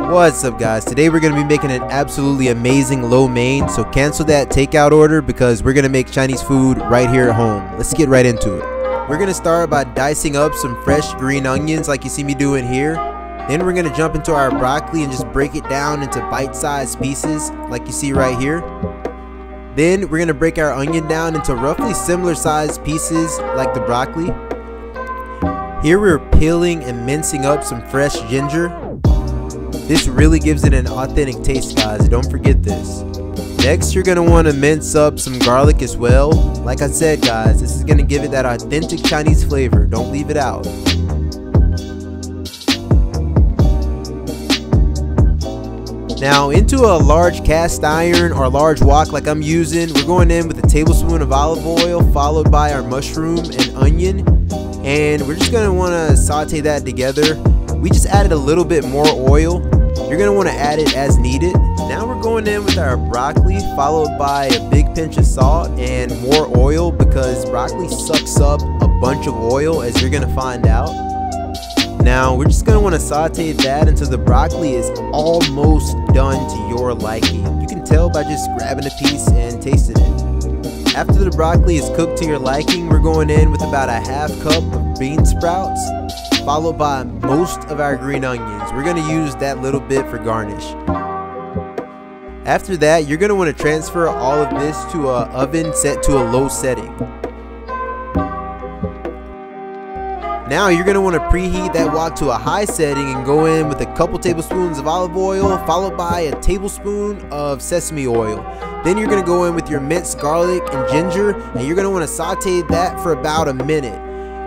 What's up guys, today we're going to be making an absolutely amazing lo mein, so cancel that takeout order because we're going to make Chinese food right here at home. Let's get right into it. We're going to start by dicing up some fresh green onions like you see me doing here. Then we're going to jump into our broccoli and just break it down into bite-sized pieces like you see right here. Then we're going to break our onion down into roughly similar sized pieces like the broccoli. Here we're peeling and mincing up some fresh ginger. This really gives it an authentic taste, guys, don't forget this. Next, you're going to want to mince up some garlic as well. Like I said, guys, this is going to give it that authentic Chinese flavor, don't leave it out. Now, into a large cast iron or large wok like I'm using, we're going in with a tablespoon of olive oil followed by our mushroom and onion. And we're just going to want to saute that together. We just added a little bit more oil. You're going to want to add it as needed. Now we're going in with our broccoli followed by a big pinch of salt and more oil because broccoli sucks up a bunch of oil, as you're going to find out. Now we're just going to want to saute that until the broccoli is almost done to your liking. You can tell by just grabbing a piece and tasting it. After the broccoli is cooked to your liking, we're going in with about a half cup of bean sprouts, followed by most of our green onions. We're going to use that little bit for garnish. After that, you're going to want to transfer all of this to an oven set to a low setting. Now you're going to want to preheat that wok to a high setting and go in with a couple tablespoons of olive oil followed by a tablespoon of sesame oil. Then you're going to go in with your minced garlic and ginger, and you're going to want to saute that for about a minute.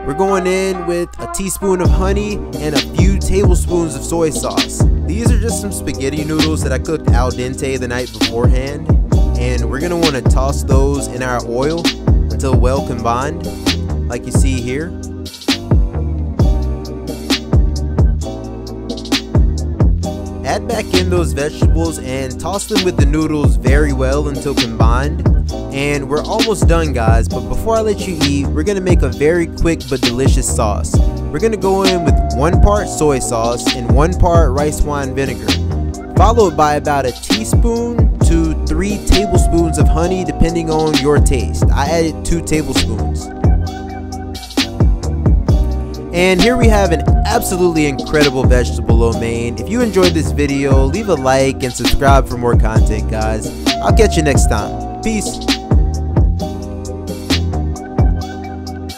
We're going in with a teaspoon of honey and a few tablespoons of soy sauce. These are just some spaghetti noodles that I cooked al dente the night beforehand, and we're going to want to toss those in our oil until well combined, like you see here. Add back in those vegetables and toss them with the noodles very well until combined. And we're almost done, guys, but before I let you eat, we're going to make a very quick but delicious sauce. We're going to go in with 1 part soy sauce and 1 part rice wine vinegar, followed by about a teaspoon to 3 tablespoons of honey depending on your taste. I added 2 tablespoons. And here we have an absolutely incredible vegetable lo mein. If you enjoyed this video, leave a like and subscribe for more content, guys. I'll catch you next time. Peace.